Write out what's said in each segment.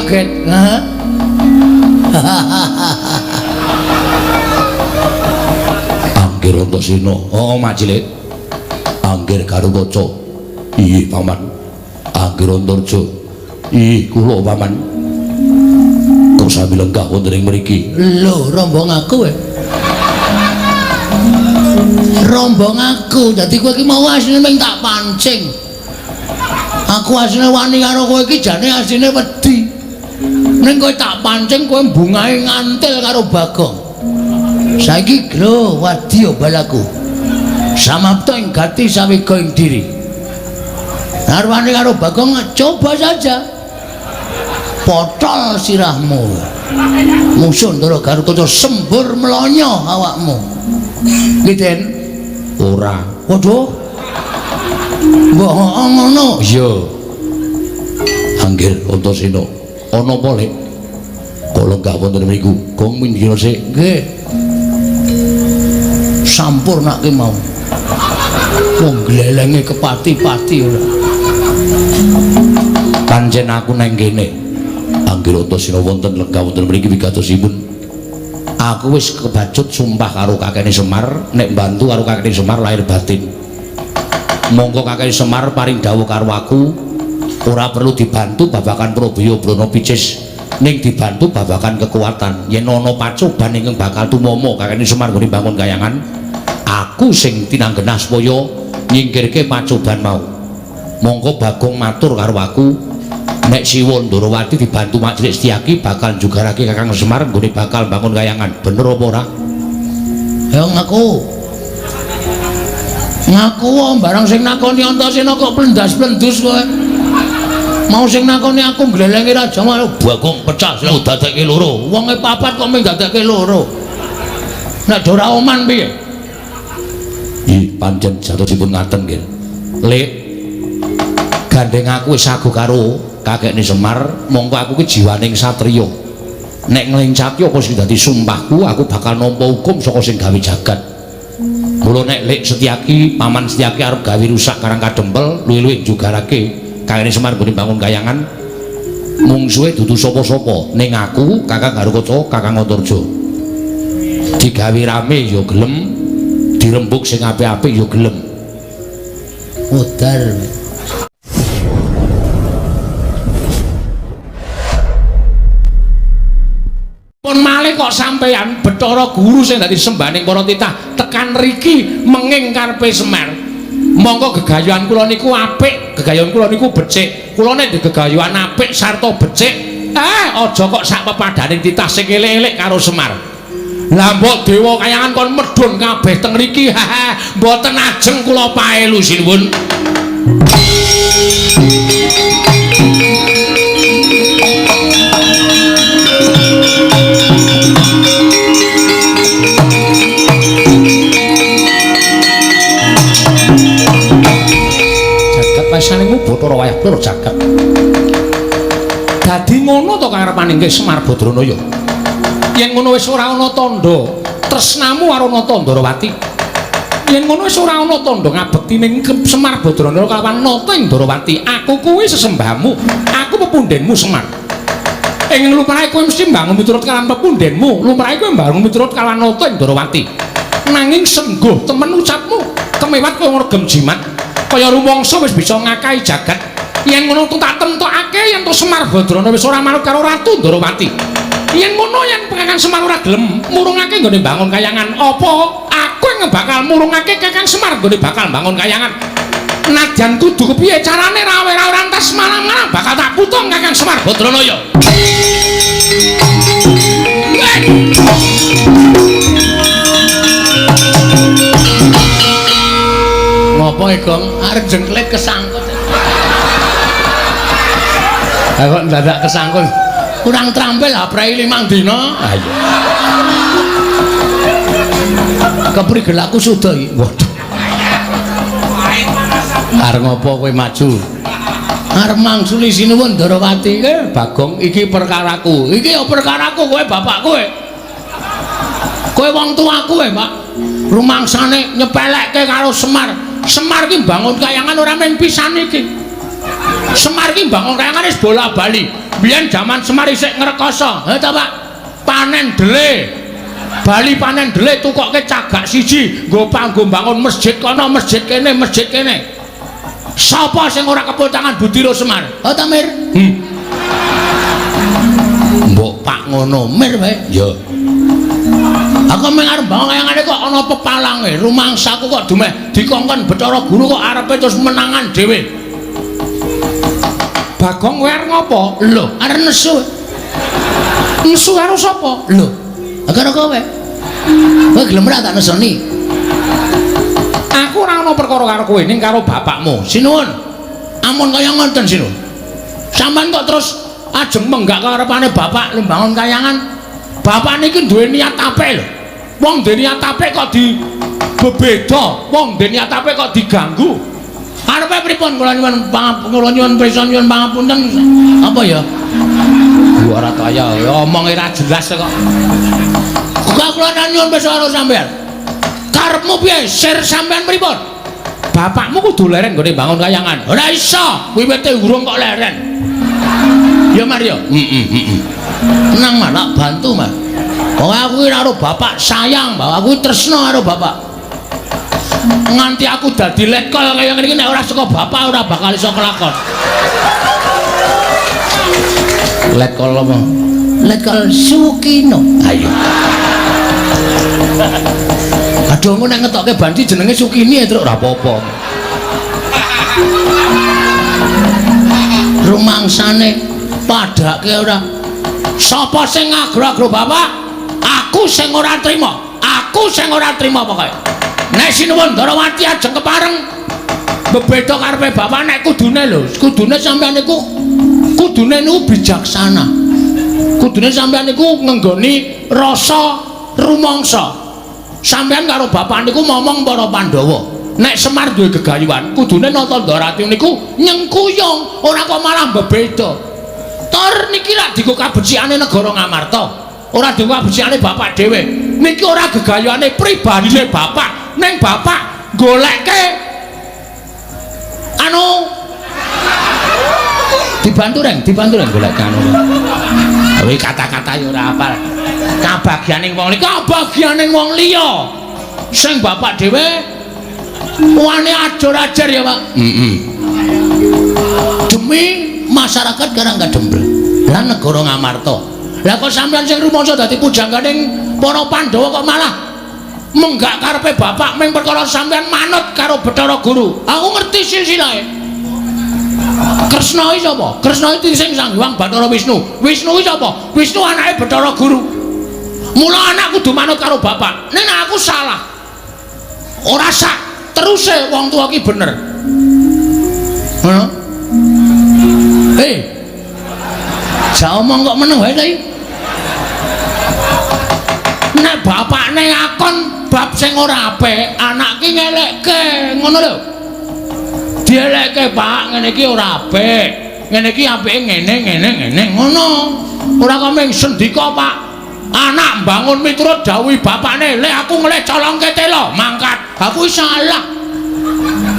kaget. Anggir Antasena. Oh, Macilik. Anggir Garukaca. Iya, Paman. Anggir Antarja. Iya, kula Paman. Kok sami lenggah wonten ing mriki? Lho, rombong aku rombong aku, dadi kowe iki mau asline mung tak pancing. Aku asline wani karo kowe iki jane asline wedi. Ning kowe tak pancing kowe bungahe ngantil karo Bagong. Saiki lho wadya balaku. Samapta ing gati sawega ing diri. Arwane karo Bagong coba saja. Potol sirahmu. Musuh Ndara Garukaca sembur melonyo awakmu. Ngiten Ora. waduh mbok ngono Iya. Anggir Antasena. Ana apa, Lek? Kok lenggah wonten mriku? Gong minggir sik. nggih sampurnake mau wong glelenge kepati-pati ora Pancen aku nang kene. Anggir Antasena wonten lenggah wonten mriki wigatosipun. Aku wis kebacut sumpah karo kakene Semar nek bantu karo kakene Semar lahir batin. Monggo kakene Semar paring dawuh karo aku ora perlu dibantu babakan Probaya Brana Picis ning dibantu babakan kekuatan. Yen ana pacoban ingkang bakal tumama kakene Semar nggone bangun kayangan, aku sing tinanggenah supaya nyingkirke pacoban mau. Monggo Bagong matur karo aku nek Siwa Ndarawati dibantu Mak Cilik Setyaki bakal jugarake Kakang Semar nggone bakal bangun kayangan. Bener apa ora? ya ngaku barang sing nakoni Antasena kok plendas-plendus kowe mau sing nakoni aku nglelengi raja malah Bagong pecah sing dadekke loro wonge papat kok mung dadekke loro nek ora oman piye Ih, pancen jatosipun ngaten nggih. Lek gandeng aku wis sago karo kakekne Semar, mongko aku ki jiwaning satriya. Nek nglencati apa sing dadi sumpahku, aku bakal nampa hukum saka sing gawe jagat. Mula nek Lek Setyaki, Paman Setyaki arep gawe rusak Karang Kadempel, luwih-luwih jugarake kakekne Semar nggone bangun kayangan. Mungsuhe dudu sapa-sapa, ning aku Kakang Garukaca, Kakang Antarja. Digawe rame ya gelem, dirembuk sing apik-apik ya gelem. modar pun malih kok sampeyan Bathara Guru sing dadi sembaning para titah tekan riki menging karepe Semar. Monggo gegayuhan kula niku apik, gegayuhan kula niku becik. Kula nek gegayuhan apik sarta becik, aja kok sak pepadaning titah sing elek-elek karo Semar. Lah mbok dewa kayangan kon medhun kabeh teng riki, mboten ajeng kula paelu sinuwun. Pasanemu Bathara wayah tur jagat. Dadi ngono to karepaning Semar Badranaya. Yen ngono wis ora ana tandha tresnamu karo Ndarawati. Yen ngono wis ora ana tandha ngabektining Semar Badranaya kalawan nata ing Ndarawati. Aku kuwi sesembahmu, aku pepundhenmu Semar. Ing lumrahe kowe mesti mbangun miturut kalawan pepundhenmu, lumrahe kowe mbangun miturut kalawan nata ing Ndarawati. Nanging sengguh temen ucapmu, kemewat kowe ngregem jimat. Kaya rumangsa wis bisa ngakahi jagat. Yen ngono tak temtokake yen to Semar Badranaya wis ora manut karo Ratu Ndarawati. Yen ngono yen Kakang Semar ora gelem murungake nggone bangun kayangan, apa aku yang bakal murungake Kakang Semar nggone bakal bangun kayangan. Nadyan kudu kepiye carane rawe rantas malang-malang bakal tak putung Kakang Semar Badranaya. Ngopo Gong arep jengklik kesangkut. Ha kok dadak kesangkut. Kurang trampil haprahi 5 dina. Ha iya. Keprigel aku suda iki. Waduh. Arep ngopo kowe maju? Arep mangsuli sinuwun Ndarawati. Bagong iki perkaraku. Iki ya perkaraku kowe bapak kowe. Kowe wong tuaku Pak. Rumangsane nyepelekke karo Semar. Semar ki bangun kayangan ora mung pisan iki. Semar ki bangun kayangan wis bola-bali. Biyen jaman Semar isih ngrekoso. Ta Pak, panen dele. Bali panen dele tukoke cagak siji, nggo panggo bangun masjid kono, masjid kene, masjid kene. Sapa sing ora kepul tangan Budiro Semar? Oh ta Mir? Mbok Pak ngono Mir wae. Ya. Aku mung arep bangun kayangane kok ana pepalange, rumangsaku kok dumeh dikongkon Bathara Guru kok arepe terus menangan dhewe. Bagong wer ngopo? Lho, arep nesu. Nesu karo sapa? Lho, karo kowe. Kowe gelem ora tak nesoni? Aku ora ana perkara karo kowe ning karo bapakmu. Sinuwun. Ampun kaya ngoten sinuwun. Sampeyan kok terus ajeng menggak karepane bapak lembangun kayangan. Bapak niki duwe niat apik lho. Wong duwe niat apik kok dibebeda, wong duwe niat apik kok diganggu. Arepe pripun kula nyuwun prisa nyuwun pangapunten. Apa ya? Ora kaya omong ora jelas kok. Kula nyuwun prisa karo sampean. Karepmu piye? Sir sampean pripun? Bapakmu kudu leren nggone bangun kayangan. Ora iso, wiwite urung kok leren. Ya Mario. Tenang Mas, tak bantu Mas. Wong aku iki karo bapak sayang, bahwa aku tresna karo bapak. Nganti aku dadi letkol kaya ngene iki nek ora saka bapak ora bakal iso kelakon. Letkol apa? Letkol Sukino. Ayo. Aduh engko nek ngetokke banci jenenge Sukini terus ora apa-apa. Rumangsane padake ora. Sapa sing ngagro-agro bapak? Aku sing ora trima. Aku sing ora trima pokoke. Nek sinuwun Darawati ajeng kepareng bebeda karepe bapak nek kudune lho, kudune sampeyan niku kudune niku bijaksana. Kudune sampeyan niku ngenggoni rasa rumangsa. Sampeyan karo bapak niku momong para Pandhawa. Nek Semar duwe gegayuhan, kudune nata Darawati niku nyengkuyung, ora kok malah bebeda. Tor niki lak dienggo kabecikane negara Ngamarta. Ora dienggo kabecikane bapak dhewe. Niki ora gegayuhane pribadine bapak. Neng bapak golekke anu dibantu reng golek anu. Kuwi kata-kata ya ora apal. Kabagyaning wong liya, kabagyaning wong liya. Sing bapak dhewe wani ajar-ajar ya, Pak. Demi masyarakat karang kadempel. Lah negara Ngamarta. Lah kok sampeyan sing rumangsa dadi pujangganing para Pandhawa kok malah menggak karepe bapak ming perkara sampeyan manut karo Bathara Guru. Aku ngerti silsilahe. Kresna iki sapa? Kresna iki sing Sang Hyang Bathara Wisnu. Wisnu iki sapa? Wisnu anake Bathara Guru. Mula anak kudu manut karo bapak. Nek aku salah. Ora sak teruse wong tuwa ki bener. Ngono? Ja omong kok meneng wae ta iki? Nek bapakne ngakon bab sing ora apik, anak ki ngelekke, ngono lho. Dielekke, Pak, ngene iki ora apik. Ngene iki apike ngene, ngono. Ora kok ming sendika, Pak. Anak mbangun miturut dawuh bapakne, lek aku ngelek colongke telo, mangkat. Aku salah.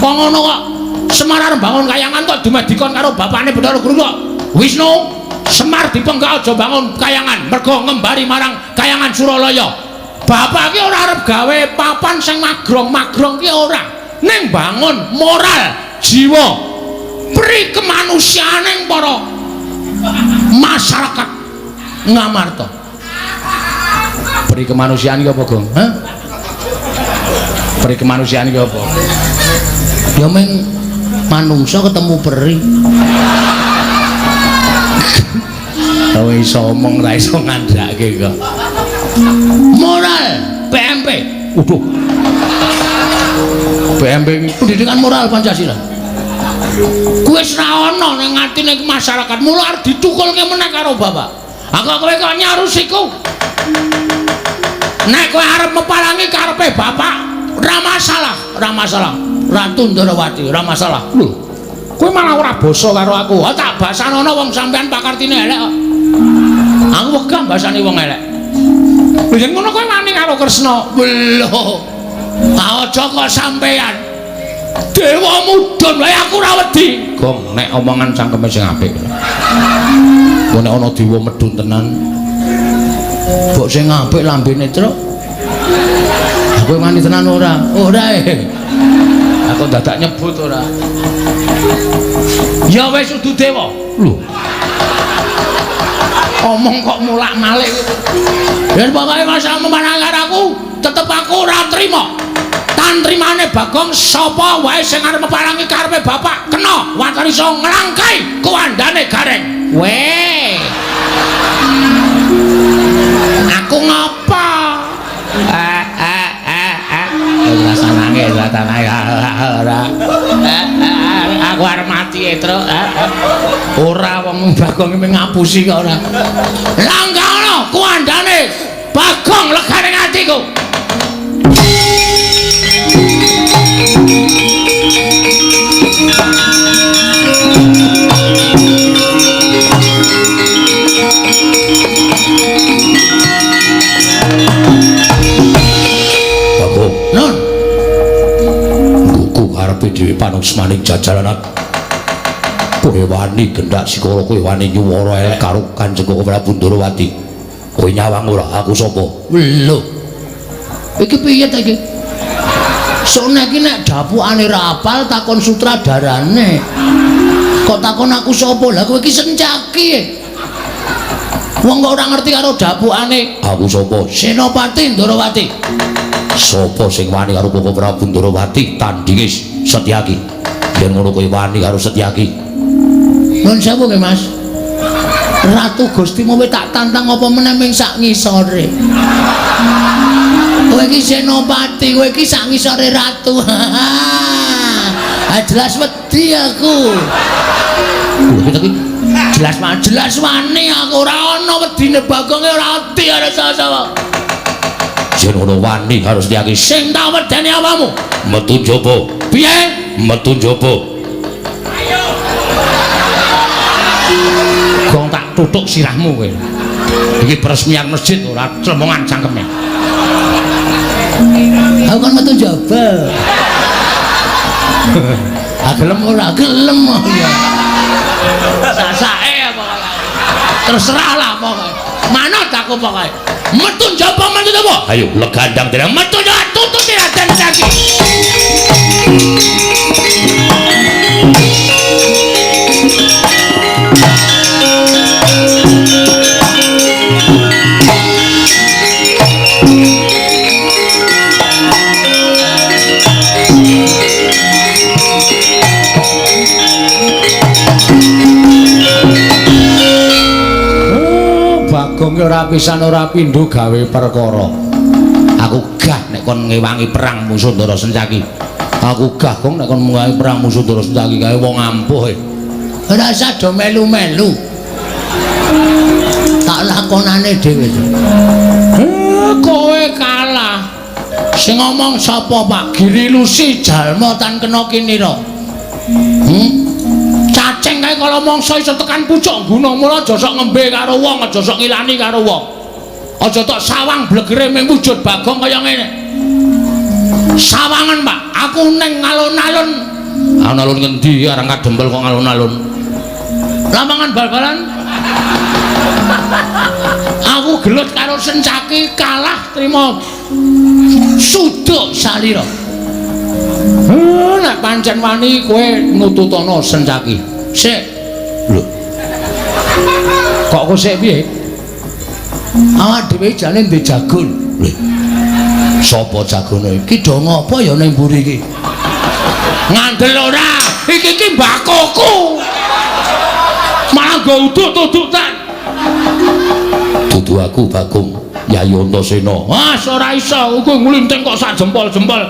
Kok ngono kok Semar arep bangun kayangan kok dumeh dikon karo bapakne Bathara Guru kok. Wisnu, Semar dipenggal aja bangun kayangan mergo ngembari marang kayangan Suralaya. Bapak ki ora arep gawe papan sing magrong-magrong ki ora. Ning bangun moral, jiwa, pri kemanusiaaning para masyarakat Ngamarta. Pri kemanusiaan ki apa, Gong? Hah? Pri kemanusiaan ki apa? Ya ming manungsa ketemu peri. Kowe iso omong ra iso ngandhake kok. Moral PMP. Waduh. PMP pendidikan moral Pancasila. Kuwi wis ra ana ning atine masyarakat, mula arep ditukulke meneh karo bapak. Aku kowe kok nyarusiku. Nek kowe arep mepalangi karepe bapak, ora masalah, ora masalah. Ratu Ndarawati, ora masalah. Lho, kowe malah ora basa karo aku. Tak basanono wong sampean pakartine elek kok. Aku wegah basane wong elek. Lho yen ngono kowe wani karo Kresna. Lho. Aja kok sampean. Dewa mudhun wae aku ora wedi. Gong nek omongan cangkeme sing apik. Kok nek ana dewa medhun tenan. Mbok sing apik lambene truk. Aku wani tenan ora? Ora. Aku dadak nyebut ora. Ya wis dudu dewa. Lho. Omong kok mulak-malik. Dan pokoke masa memanangar aku, tetep aku ora trima. Tan trimane Bagong sapa wae sing arep meparangi karepe bapak kena waton iso nglangkai kuwandane gareng. Weh. Aku ngapa? Rasanane ora. Aku arep mati Truk. Ora wong Bagong iki ngapusi kok ora. Langkano kuwandane Bagong legane atiku. Bagong, non. Gugu karepe dhewe panungsmaning jajalanan. Kowe wani gendak sikara kowe wani nyuwara elek karo Kanjeng Prabu Ndrawati. Kowe nyawang ora aku sapa? Lho. Iki piye ta iki? Soalnya iki nek dapukane ra apal takon sutradarane. Kok takon aku sapa? Lah kowe iki Sencaki. Wong kok ora ngerti karo dapukane. Aku sapa? Senopati Ndrawati. Sapa sing wani karo Koko Prabu Ndrawati? Tandingis Setyaki. Yen ngono kowe wani karo Setyaki. Nun sewu nggih Mas. Ratu Gusti mau tak tantang apa meneh ming sak ngisore. Kowe iki senopati, kowe iki sak ngisore ratu. Jelas wedi aku. Jelas wani aku ora ana wedine Bagonge ora ati karo sapa. Yen ngono wani harus diaki sing tak wedeni awamu. Metu njaba. Piye? Metu njaba. Gong tak tutuk sirahmu kowe. Iki peresmian masjid ora cemongan cangkeme. Aku kan metu njaba. Gelem ora gelem ya. Sasake apa terserah lah pokoke. Manut aku pokoke. Metu njaba metu apa? Ayo legandang dene metu njaba tutut Raden Setyaki. Bagong ora pisan ora pindho gawe perkara. Aku gah nek kon ngewangi perang musuh Ndara Sencaki. Aku gah kong nek kon ngewangi perang musuh Ndara Sencaki gawe wong ampuh. Ora usah do melu-melu. Tak lakonane dhewe. Kowe kalah. Sing ngomong sapa Pak Giri Lusi jalma tan kena kinira. Cacing kae kala mangsa iso tekan pucuk gunung mula aja sok ngembe karo wong, aja sok ngilani karo wong. Aja tok sawang blegere mung wujud Bagong kaya ngene. Sawangan, Pak. Aku ning alun-alun. Alun-alun ngendi arang kadempel kok alun-alun. Lamangan bal-balan. Aku gelut karo Sencaki kalah trima suduk salira. Nek pancen wani kowe nututana Sencaki. Sik. Lho. Kok kowe sik piye? Awak dhewe jane ndek jagon. Lho. Sapa jagone? Ki do ngopo ya ning mburi iki? Ngandel ora. Iki mbakoku. Malah go uduk-udukan. Dudu aku Bagong Yayi Antasena. Wah, ora iso. Kowe nglinting kok sak jempol-jempol.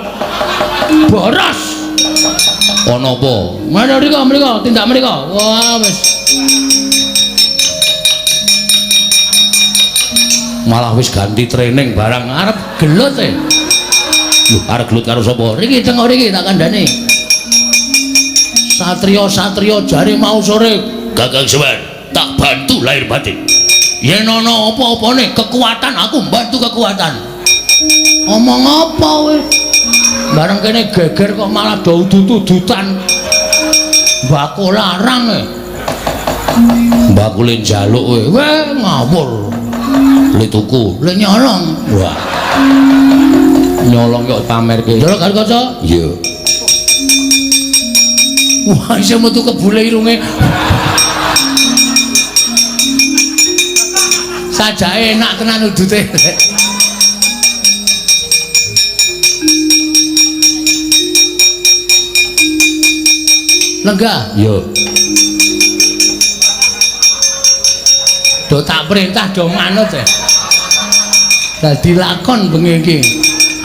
Boros. Ana apa? Mriko, tindak mriko. Wah, wis. Malah wis ganti training barang arep gelut e. Lho, arep gelut karo sapa? Riki tengok riki tak kandhani. Satria-satria jare mau sore Kakang Semar tak bantu lahir batin. Yen ana apa-apane kekuatan aku bantu kekuatan. Omong apa kowe? Bareng kene geger kok malah do udut-udutan. Mbako larang e. Mbakule njaluk kowe. Weh ngawur. Le tuku, le nyolong. Wah. Nyolong kok pamerke. Nyolong karo kanca? Iya. Wah, isih metu kebule irunge. Sajake enak tenan udute. Lenggah? Yo. Do tak perintah do manut ya. Dadi lakon bengi iki.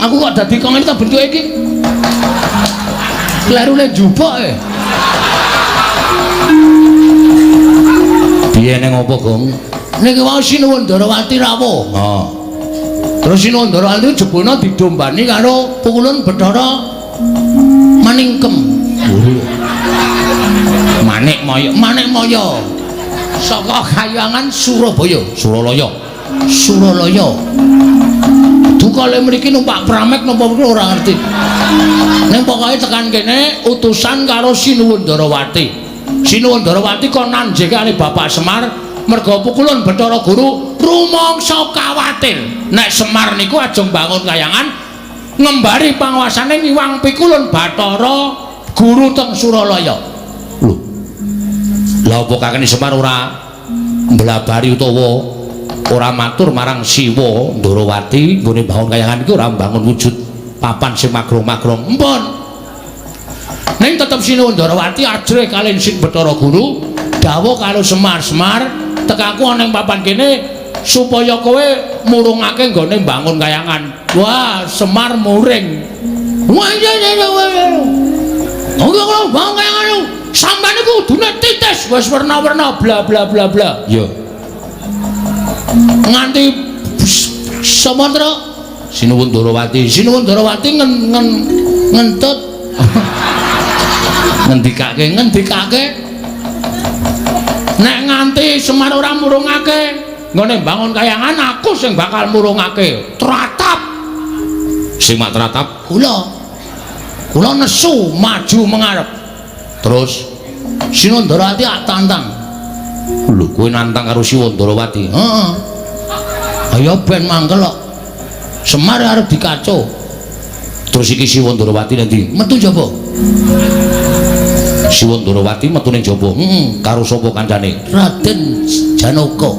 Aku kok dadi kong iki bentuke iki. Klerune jupuk e. Piye ning opo, Gong? Niki wae Sinuwun Darawati rawuh. Oh. Terus Sinuwun Darawati jebulna didombani karo Pukulun Bathara Maningkem. Manik Maya. Saka Kahyangan Surabaya. Suralaya. Dukale mriki numpak pramek napa ora ngerti. Ning pokoke tekan kene utusan karo Sinuwun Darawati. Sinuwun Darawati kon nanjing kali Bapak Semar merga Pukulun Bathara Guru rumangsa kawatir nek Semar niku ajeng bangun Kahyangan ngembari panguwasane ngiwang Pikulun Bathara Guru teng Suralaya. Lho. Lah apa kakene Semar ora mblabari utawa ora matur marang Siwa Ndarawati nggone bangun Kahyangan iki ora mbangun wujud papan sing magrong-magrong. Empun. Ning tetep Sinuwun Ndarawati ajrih kalih Sing Bathara Guru dawuh karo Semar tekaku ana ing papan kene supaya kowe murungake nggone mbangun Kahyangan. Wah, Semar muring. Wah, kalau bangun Kahyangan sampeyan iku kudune titis wis werna-werna bla bla bla bla. Yo. Nganti samantara Sinuwun Ndarawati ngentut ngendikake nek nganti Semar ora murungake nggone bangun Kahyangan aku sing bakal murungake. Tratap sing mak tratap kula nesu maju mengarep. Terus Sinuwun Ndarawati tantang. Lho kowe nantang karo Sinuwun Ndarawati? Heeh. Ayo ben mangkel kok. Semar arep dikaco. Terus iki Sinuwun Ndarawati nanti metu jaba. Sinuwun Ndarawati metu ning jaba. Karo sapa kancane? Raden Janaka.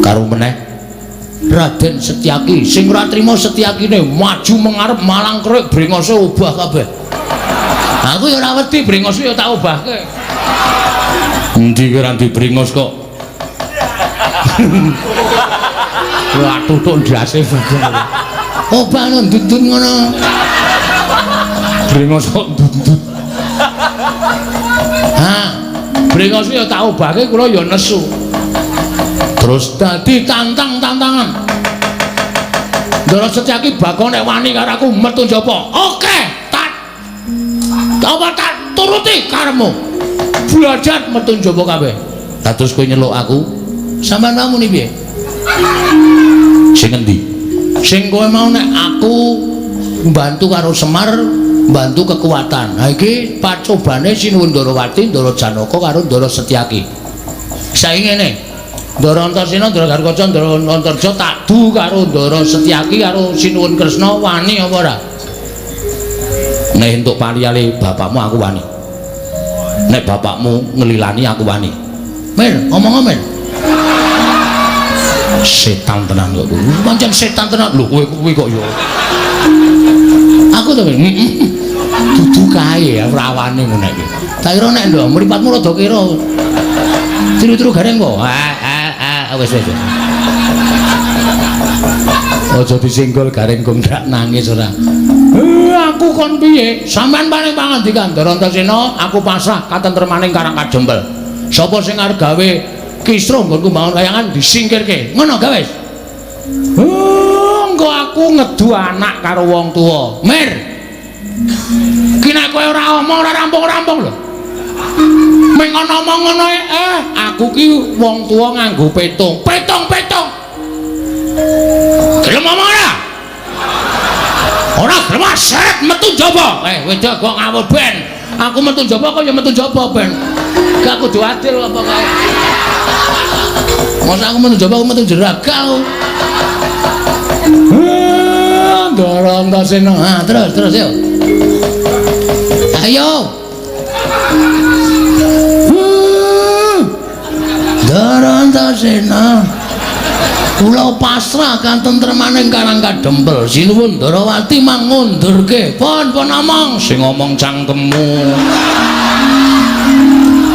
Karo meneh Raden Setyaki. Sing ora trima Setyakine maju mengarep malang krik brengose obah kabeh. Aku ya ora wedi brengos ya tak obahke. Endi ki ora dibrengos kok. Wah tutuk ndase bener. Obah ndut-ndut ngono. Brengos kok ndut-ndut. Ha, brengos ya tak obahke kula ya nesu. Terus dadi tantang-tantangan. Ndara Setyaki bakon nek wani karo aku metu njaba. Oke. Apa tak turuti karemu belajar metu njaba kabeh. Lah terus kowe nyeluk aku sampean mau muni piye? Sing endi? Sing kowe mau nek aku mbantu karo Semar mbantu kekuatan. Ha iki pacobane Sinuwun Ndarawati Ndara Janaka karo Ndara Setyaki. Saiki ngene. Ndara Antarsena Ndara Garkaca Ndara Antarja tak du karo Ndara Setyaki karo Sinuwun Kresna wani apa ora? Nek entuk paliyale bapakmu aku wani. Nek bapakmu ngelilani aku wani. Men, ngomong men. Setan tenan kok. Pancen setan tenan. Lho kowe kok yo. Aku to men. Dudu kae ora wani ngono iki. Tak kira nek ndok mripatmu rada kira. Tiru-tiru gareng kok. Wis. Aja disenggol gareng kok ndak nangis ora. Aku kon piye? Sampeyan paling pangandikan Ndara Antarsena, aku pasrah katentremaning Karang Kajembel. Sapa sing arep gawe kisruh nggonku bangun Kahyangan disingkirke. Ngono gawe. Engko aku ngedu anak karo wong tuwa. Mir. Ki nek kowe ora omong ora rampung-rampung lho. Meng ngomong ngono aku ki wong tuwa nganggo petung. Petung. Gelem omong ora? Ora gremasek metu njaba. Wedok kok ngawur ben. Aku metu njaba kok ya metu njaba ben. Gak kudu adil apa kae. Masa aku metu njaba aku metu jeragal. Dorong tasena. Terus yuk. Ayo. Dorong tasena. Kula pasrah kan tentremaning Karang Kadempel. Sinuwun Darawati mangundurke. Pon omong sing ngomong cangkemmu.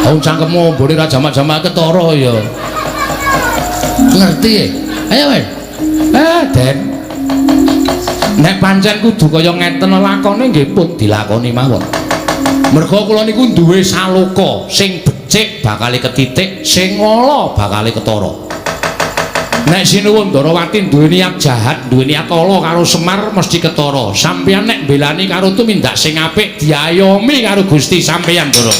Cangkemmu boleh ra jamak-jamak ketara ya. Ngerti? Ayo wes. Den. Nek pancen kudu kaya ngeten lakone nggih pun dilakoni mawon. Merga kula niku duwe saloka sing becik bakal ketitik, sing ala bakal ketara. Nek Sinuwun Darawati duwe niat jahat, duwe niat ala karo Semar mesti ketara. Sampeyan nek belani karo tumindak sing apik diayomi karo Gusti sampeyan, Ndara.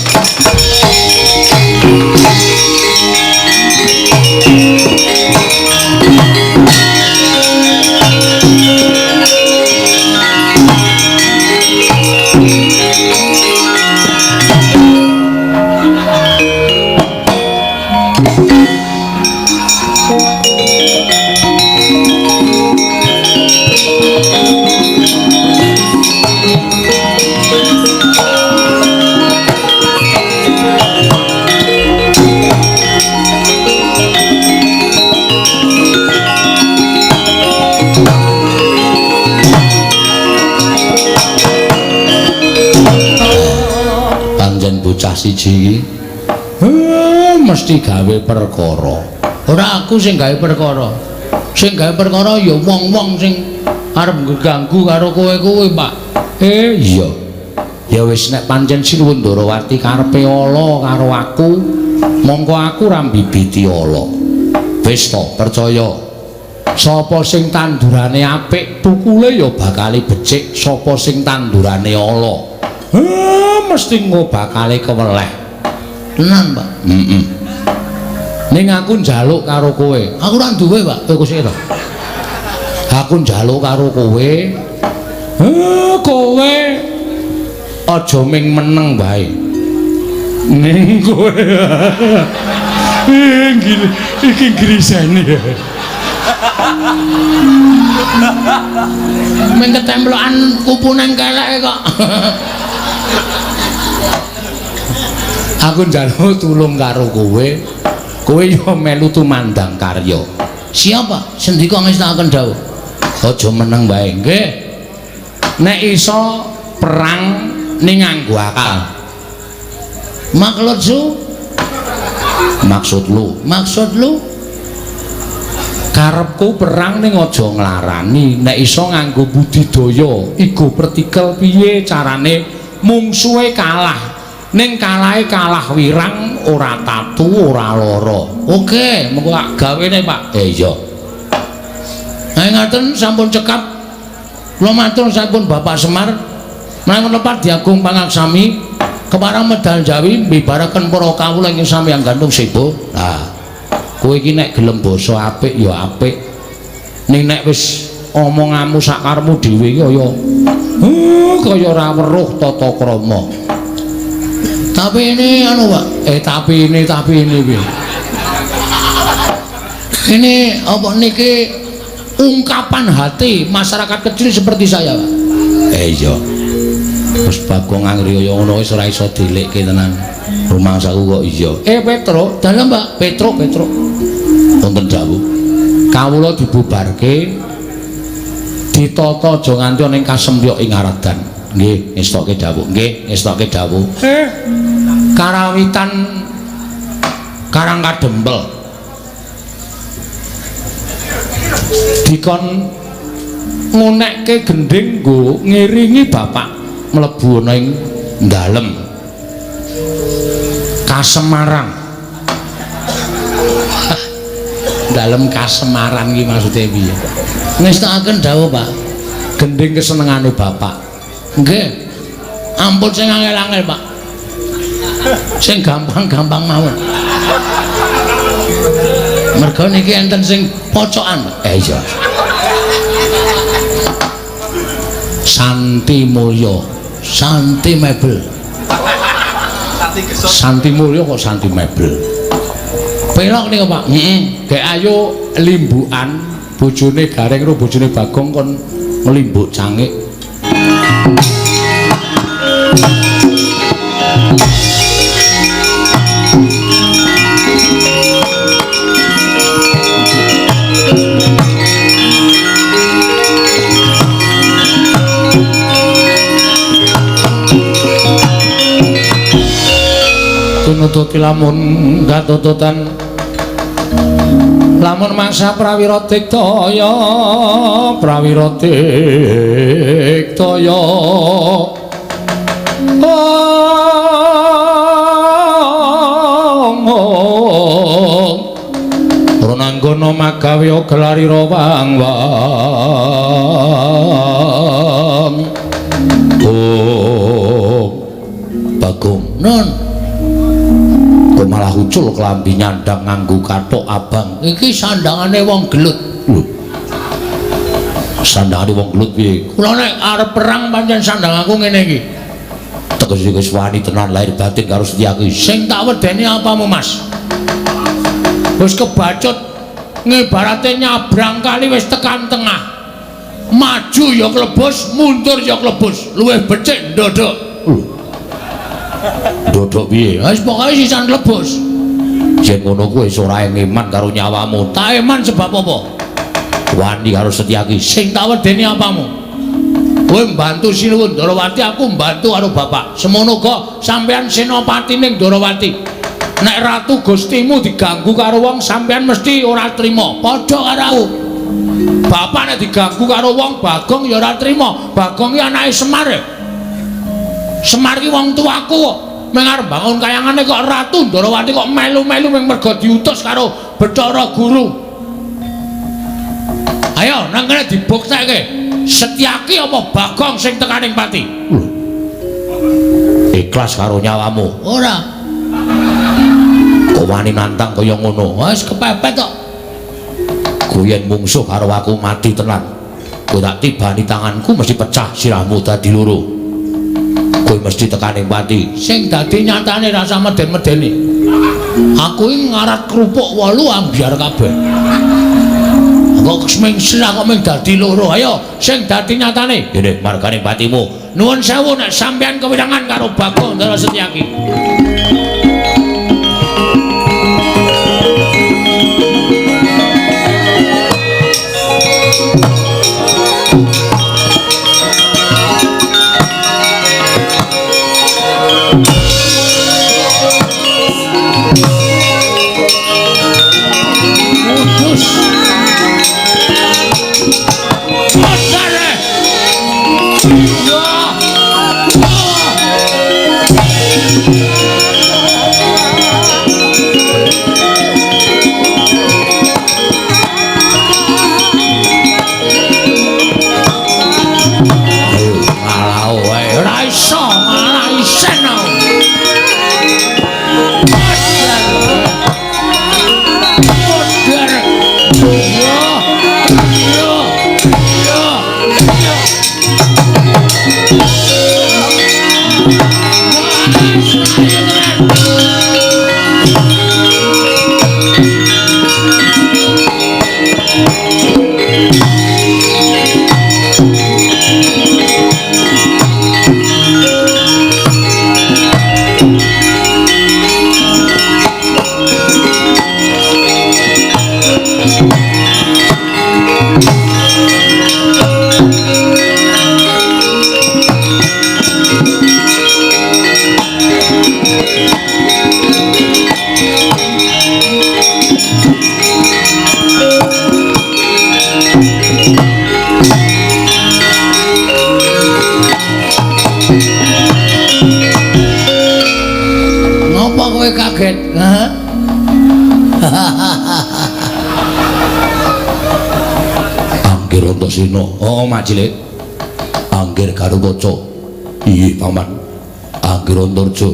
Bocah siji mesti gawe perkara. Ora aku sing gawe perkara. Sing gawe perkara ya wong-wong sing arep ngganggu karo kowe kuwi, Pak. Iya. Ya wis nek pancen Sinuwun Darawati karepe ala karo aku, mongko aku ra mbibiti ala. Wis to, percaya. Sapa sing tandurane apik, tukule ya bakal becik. Sapa sing tandurane ala, mesti ngobakale keweleh. Tenan, Pak. Ning aku njaluk karo kowe. Aku ora duwe, Pak. Kowe sik to. Aku njaluk karo kowe. Kowe aja ming meneng bae. Ning kowe. Iki grisane. Ming ketemplokan kupune keleke kok. Aku njaluk tulung karo kowe. Kowe yo melu tumandang karya. Siapa? Sendika ngestakaken dawuh. Aja meneng bae, nggih. Nek iso perang ning nganggo akal. Maksudlu karepku perang ning aja nglarani. Nek iso nganggo budidaya, ego pertikel piye carane mungsuhe kalah. Ning kalahe kalah wirang, ora tatu, ora lara. Oke, mengko gawene, Pak. Iya. Ngaten sampun cekap. Kula matur sampun Bapak Semar. Menawi lepat diagung pangaksami keparang medal Jawi mbibaraken para kawula ing sampeyan gantung sibo. Nah, kowe iki nek gelem basa apik ya apik. Ning nek wis omonganmu sak karepmu dhewe iki kaya ora weruh tata krama. Tapi ini Pak. Tapi ini piye? Ini apa niki ungkapan hati masyarakat kecil seperti saya, Pak. Iya. Terus Bagong Anggriya ngono wis ora iso dilekke tenan. Rumangsaku kok iya. Petro, dalem, Pak. Petro. Wonten dawuh. Kawula dibubarke ditata aja nganti ning kasempyok ing Aradan. Nggih, ngestoke dawuh. Karawitan Karang Kadempel dikon ngonekke gending nggo ngiringi bapak mlebu ana ing dalem Kasemarang. Dalem Kasemarang iki maksude piye? Ngestakaken dawuh, Pak. Gending kesenengane bapak. Nggih. Ampun sing angel-angel, Pak. Sing gampang-gampang mawon. Mergo niki enten sing pocokan, Pak. Iya. Santi Mulya, Santi Mebel. Santi Mulya kok Santi Mebel. Pelok niku, Pak. Gek ayo limbukan bojone Gareng karo bojone Bagong kon ngelimbuk cangik. Nututi lamun katututan lamun mangsa prawira diktaya Ronanggono magawe gelari rawang Bagong non kok malah ucul kelambi nyandang nganggo kathok abang iki sandangane wong gelut lho sandangane wong gelut piye kula nek arep perang pancen sandang aku ngene iki tegese wis wani tenan lahir batin karo Setyaki sing tak wedeni apamu Mas wis kebacut ngibarate nyabrang kali wis tekan tengah maju ya klebus mundur ya klebus luwih becik ndodok dodok piye wis pokoke sisan lebus yen ngono kuwi wis ora ngeman karo nyawamu tak eman sebab apa wani karo Setyaki sing tak wedeni apamu kowe mbantu Sinuwun Darawati aku mbantu karo bapak semono kok sampean senopati ning Darawati nek ratu gustimu diganggu karo wong sampean mesti ora trima padha karo aku bapak nek diganggu karo wong Bagong ya ora trima Bagong iki anake Semar Semar ki wong tuaku kok mengarep bangun kayangane kok Ratu Ndarawati kok melu-melu mung mergo diutus karo Bathara Guru. Ayo nang kene dibuktekke Setyaki apa Bagong sing tekaning pati. Ikhlas karo nyawamu. Ora. Kok wani nantang kaya ngono. Wis kepepet kok. Kuyen mungsuh karo aku mati tenan. Kowe tak tibani tanganku mesti pecah sirahmu dadi loro. Kowe mesti tekaning pati sing dadi nyatane rasa meden-medeni aku iki ngarat kerupuk 8 ambyar kabeh kok seming sira kok mung dadi loro ayo sing dadi nyatane ngene margane patimu nuwun sewu nek sampean kewirangan karo Bagong Ndara Setyaki kaget Anggir Antasena oh Macilik Anggir Garuwaca iya paman Anggir Antarja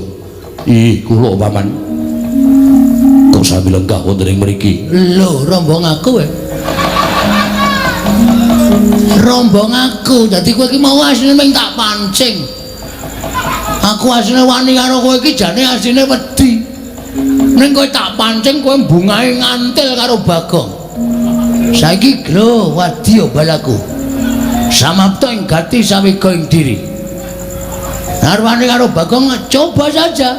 iya kula paman kok sami lenggah wonten ing mriki lho rombong aku rombong aku dadi kowe iki mau asline mung tak pancing aku asline wani karo kowe iki jane asline wedi ning kowe tak pancing kowe bungahe ngantil karo Bagong saiki glo wadi yo balaku samapta ing gati sawega ing diri arwani karo Bagong coba saja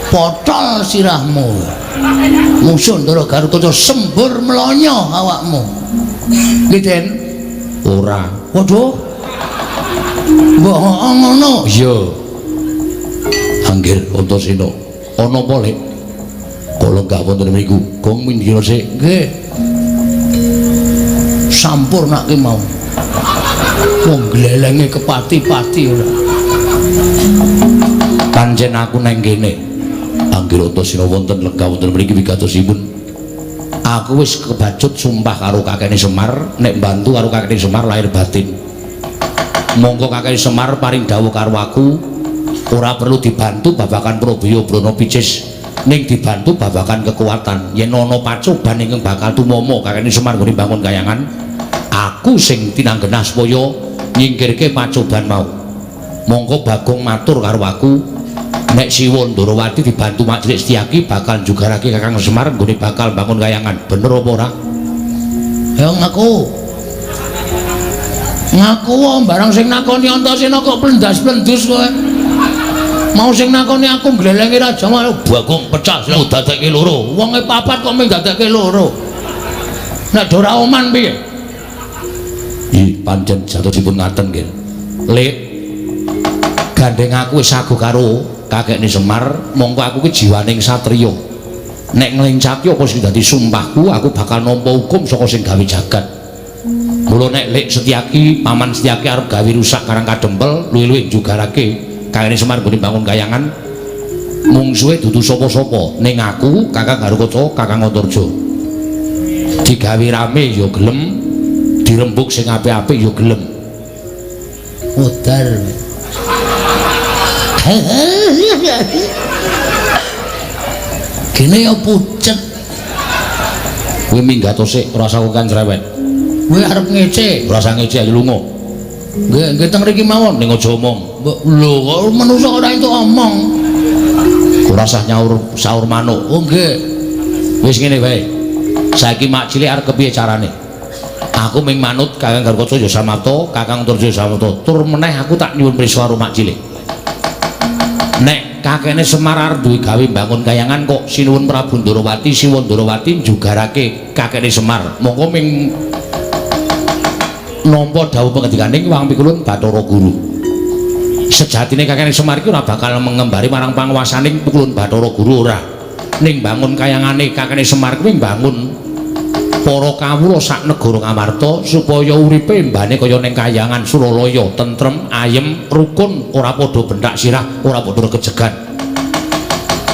potol sirahmu musuh Ndara Garuda sembur melonyo awakmu Giden ora waduh mbok ngono iya Anggir Antasena ana apa lek kala gak wonten mriku gong mindira sik nggih sampurnake mau wong glelenge kepati-pati ora pancen aku nang kene Anggir Antasena wonten lega wonten mriki wigatosipun aku wis kebacut sumpah karo kakene Semar nek bantu karo kakene Semar lahir batin monggo kakene Semar paring dawuh karo aku ora perlu dibantu babakan Probaya Brana Picis ning dibantu babakan kekuatan yen ana pacoban ingkang bakal tumama kakene Semar nggone bangun kayangan aku sing tinanggenah supaya nyingkirke pacoban mau monggo Bagong matur karo aku nek Siwa Ndarawati dibantu Mak Cilik Setyaki bakal jugarake Kakang Semar nggone bakal bangun kayangan bener apa ora ya ngaku barang sing nakoni Antasena kok plendas-plendus kowe mau sing nakoni aku nglelengi raja malah Bagong pecah sing dadekke loro wonge papat kok mung dadekke loro nek ora oman piye iki pancen jatosipun ngaten nggih Lek gandeng aku wis sagu karo kakekne Semar mongko aku ki jiwaning satriya nek nglencaki apa sing dadi sumpahku aku bakal nampa hukum saka sing gawe jagat mula nek Lek Setyaki paman Setyaki arep gawe rusak Karang Kadempel luwih-luwih jugarake kakekne Semar nggone bangun kayangan mungsuhe dudu sapa-sapa ning aku Kakang Garuda Kakang Antarja digawe rame ya gelem dirembuk sing apik-apik ya gelem udar kene ya pucet kowe minggat sik ora usah kan cerewet kowe arep ngece ora usah ngece ayo lunga nggih teng mriki mawon ning aja omong lho kok manusa ora entuk omong ora usah nyaur saur manuk oh nggih wis ngene wae saiki Mak Cilik arep kepiye carane aku ming manut Kakang Garuda ya samapta Kakang Antarja samapta tur meneh aku tak nyuwun prisa karo Mak Cilik nek kakene Semar arep duwe gawe bangun kayangan kok sinuwun Prabu Ndarawati Siwa Ndarawati jugarake kakene Semar monggo ming nampa dawuh pengendikaning Wang Pikulun Bathara Guru sejatine kakene Semar iki ora bakal mengembari marang panguwasaning Pikulun Bathara Guru ora ning bangun kayangane kakene Semar kuwi bangun para kawula sak negara Ngamarta supaya uripe mbane kaya ning kayangan Suralaya tentrem ayem rukun ora padha bentak sirah ora padha kejegan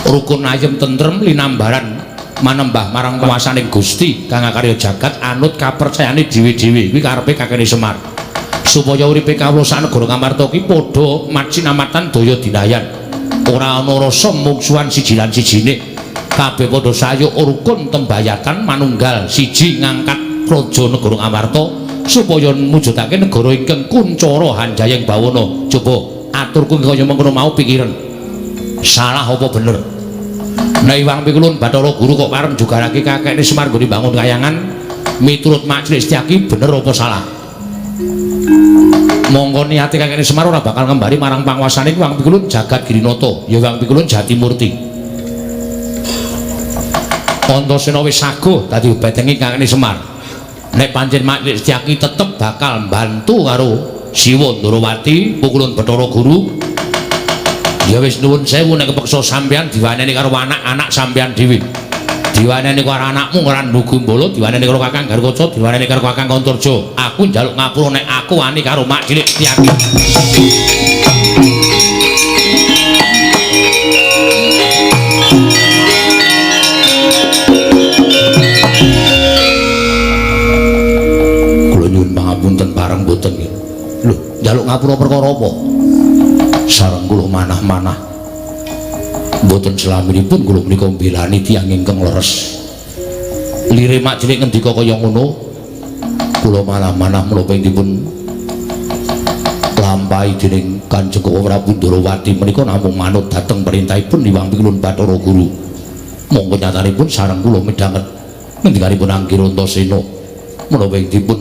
rukun ayem tentrem linambaran manembah marang kuwasaning Gusti kang karya jagat anut kapercayane dhewe-dhewe kuwi karepe kakene Semar supaya uripe kawula sak negara Ngamarta ki padha macinamatan daya dinayan ora ana rasa mungsuhan siji lan sijine kabeh padha sayo rukun tembayatan manunggal siji ngangkat raja negara Ngamarta supaya mujudake negara ingkang kuncara hanjayeng bawana coba aturku kaya mengkono mau pikiran salah apa bener nek Wang Pikulun Bathara Guru kok pareng jugarake kakekne Semar nggone bangun kayangan miturut Mak Cilik Setyaki bener apa salah monggo niate kakekne Semar ora bakal ngembari marang panguwasaning Wang Pikulun Jagat Girinata ya Wang Pikulun Jatimurti Antasena wis saguh dadi betengi kakene Semar nek pancen Mak Cilik Setyaki tetep bakal mbantu karo Siwa Ndarawati Pikulun Bathara Guru ya wis nuwun sewu nek kepeksa sampean diwaneni karo anak-anak sampean dhewe diwaneni karo anakmu Randu Gumbala diwaneni karo Kakang Garuda diwaneni karo Kakang Antarja aku njaluk ngapura nek aku wani karo Mak Cilik Setyaki pangapunten bareng boten nggih. Lho, njaluk ngapura perkara apa? Sareng kula manah-manah. Mboten selaminipun kula menika mbelani tiyang ingkang leres. Lire Mak Cilik ngendika kaya ngono. kula manah-manah menapa dipun lampahi dening Kanjeng Prabu Ndrawati menika namung manut dhateng perintahipun Hyang Pilun Bathara Guru. Monggo nyatanipun sareng kula midhanget ngendikanipun Anggir Antasena menapa dipun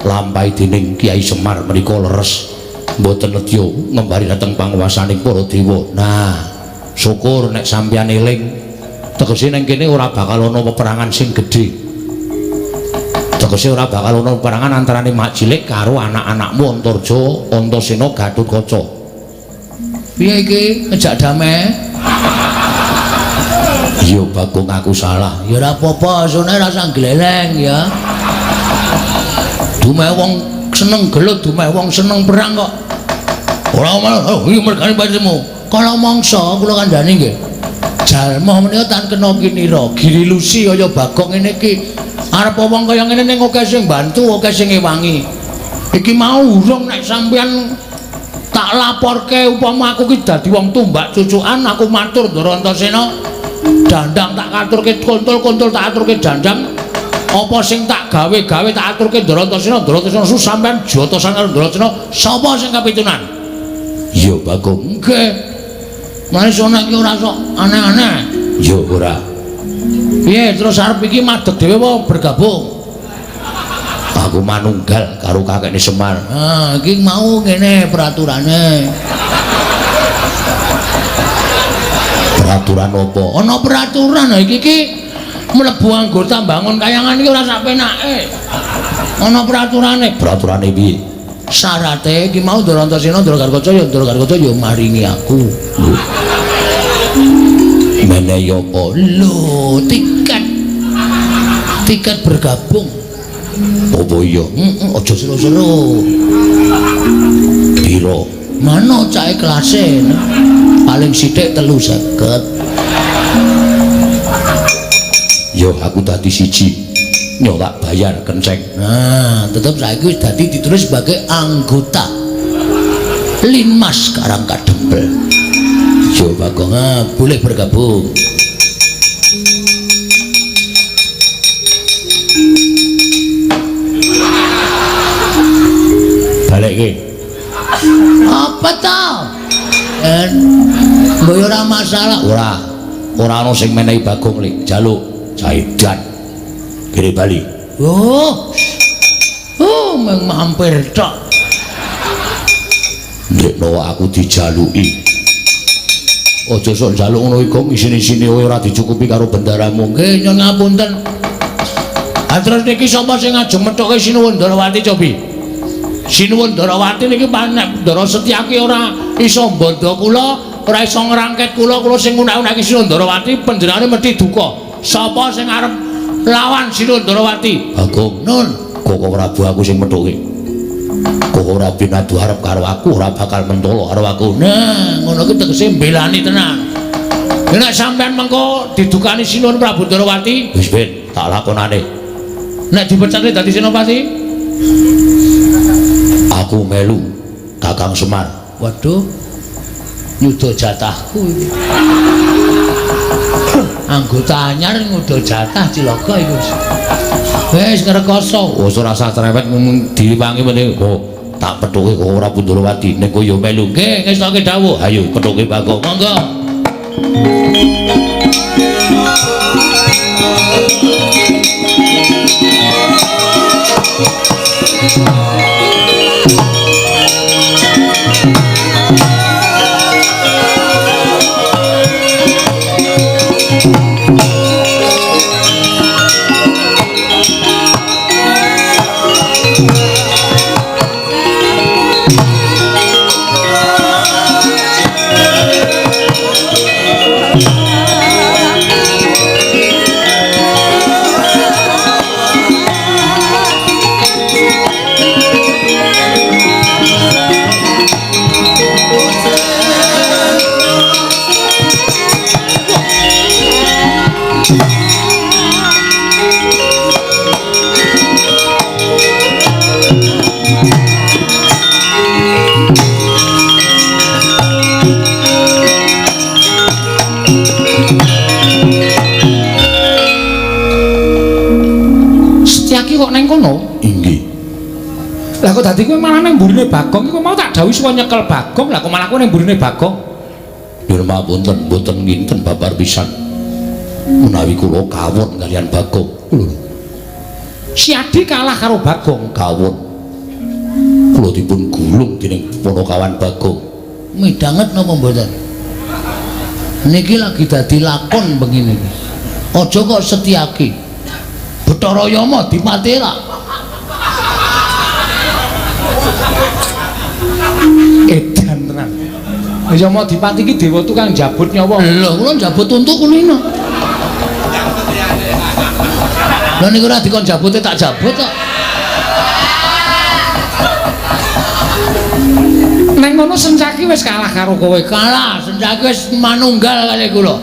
lampahi dening Kyai Semar menika leres mboten nedya ngembari dhateng panguwasaning para dewa. Nah, syukur nek sampeyan eling tegese ning kene ora bakal ana peperangan sing gedhe. Tegese ora bakal ana peperangan antarane mak cilik karo anak-anakmu Antarja, Antasena, Gatotkaca. Piye iki ngejak damai? Iya Bagong aku salah. Ya ora apa-apa, sone rasa gleleng ya. Dumeh wong seneng gelut, dumeh wong seneng perang kok. Ora malah iki mergane pancemu. Kala mangsa kula kandhani nggih. Jalma menika tan kena kinira, girilusi kaya Bagong ngene iki. Arep wong kaya ngene ning akeh sing bantu, akeh sing ngewangi. Iki mau urung nek sampeyan tak laporke upama aku ki dadi wong tumbak cucukan, aku matur Ndara Antasena, dandang tak aturke kontul-kontul tak aturke dandang. Apa sing tak gawe-gawe tak aturke Ndara Antasena, Ndara Antasena sampeyan jotosan karo Ndara Antasena, sapa sing kapitunan? Iya Bagong. Nggih. Mane sona iki ora sok aneh-aneh. Ya ora. Piye terus arep iki madeg dhewe apa bergabung? Aku manunggal karo kakekne Semar. Ah, iki mau ngene peraturane. Peraturan apa? Ana peraturan iki mlebu anggota bangun kayangan iki ora sak penake. Ana peraturane. Peraturane piye? Syarate iki mau Ndara Antasena, Ndara Gatotkaca ya maringi aku. Mene ya apa? Lho, tiket bergabung. Apa iya? Aja seru-seru. Piro? Mana cahe kelase? Paling sithik 350. Yo aku dadi siji. Nyo tak bayar kenceng. Nah, tetep saiki wis dadi ditulis sebagai anggota Linmas Karangkadempel. Yo Bagong, boleh bergabung. Balik iki. Apa tau? Mbok ora masalah. Ora ana sing menehi Bagong lik, jaluk Jaidan. Kiri Bali. Oh, meng mampir tok. Ndekno aku dijaluki. Aja sok njaluk ngono iku isine-isine ora dicukupi karo bendaramu. Nggih, nyuwun ngapunten. Terus niki sapa sing ajeng methoke Sinuwun Ndarawati cobi? Sinuwun Ndarawati niki panek Ndara Setyaki ora iso mbondo kula, ora iso ngrangket kula sing ngunak-unaki Sinuwun Ndarawati panjenengane mesti duka. Sapa sing arep lawan Sinuwun Ndarawati? Bagong. Nun, Koko Prabu aku sing methoke. Koko Prabu Nadu arep karo aku ora bakal mentolo karo aku. Nah, ngono ki tegese mbelani tenan. Nek sampean mengko didukani Sinuwun Prabu Ndarawati, wis ben tak lakonane. Nek dipecate dadi senopati, aku melu Kakang Semar. Waduh, nyuda jatahku iki. Anggota anyar nguda jatah cilaka iku. Wis ngrekoso. Wis ora usah cerewet diwangi meneh kok tak pethuke kok ora Ndarawati. Nek yo melu nggih ngestoke dawuh. Ayo pethuke Bagong. Monggo. Setyaki kok neng kono? Inggih. Lah kok dadi kowe malah nang mburine Bagong iku mau tak dawuhi supaya nyekel Bagong, lah kok malah kowe nang mburine Bagong? Nyuwun pamunten mboten nginten babar pisan. Menawi kula kawon kalian Bagong. Si Adi kalah karo Bagong. Kawon. Kula dipun gulung dening Ponokawan Bagong. Midanget napa mboten? Niki lagi dadi lakon begini. Aja kok Setyaki. Bathara Yama dipatera. Edan tenan. Ya mau dipati iki dewa tukang jabut nyawa. Lho, kula njabut untuk kulino. Lah niku ora dikon jabute tak jabut kok. Neng ngono Sencaki wis kalah karo kowe. Kalah, Sencaki wis manunggal kali kula.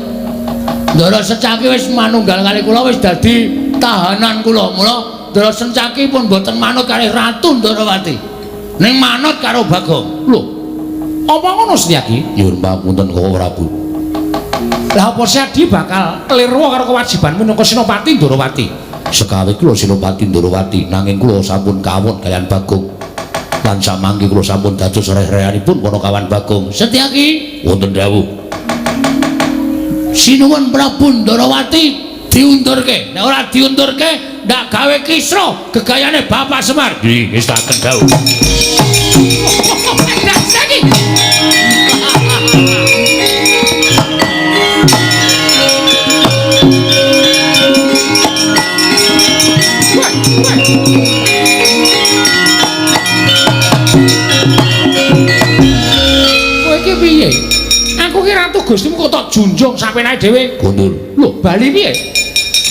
Ndara Sencaki wis manunggal kali kula wis dadi tahanan kula. Mula Ndara Sencaki pun boten manut kali Ratu Ndarawati. Ning manut karo Bagong. Lho. Apa ngono Setyaki? Nyuwun pamunten Koko Prabu. Lah apa Sadi bakal klirwa karo kewajibanmu minangka Senopati Ndarawati? Sekawi kula Senopati Ndarawati nanging kula sampun kawon kalian Bagong. Lan samangke kula sampun dados reh-rehanipun Ponokawan Bagong. Setyaki, Wonten dawuh. sinuwun Prabu Ndarawati diundurke. Nek ora diundurke, ndak gawe kisra gegayane Bapak Semar. Nggih, ngestaken dawuh. Setyaki. Kowe iki piye? Aku ki ratu Gustimu kok tak junjung sapenake dhewe. Kondur. Lho, bali piye?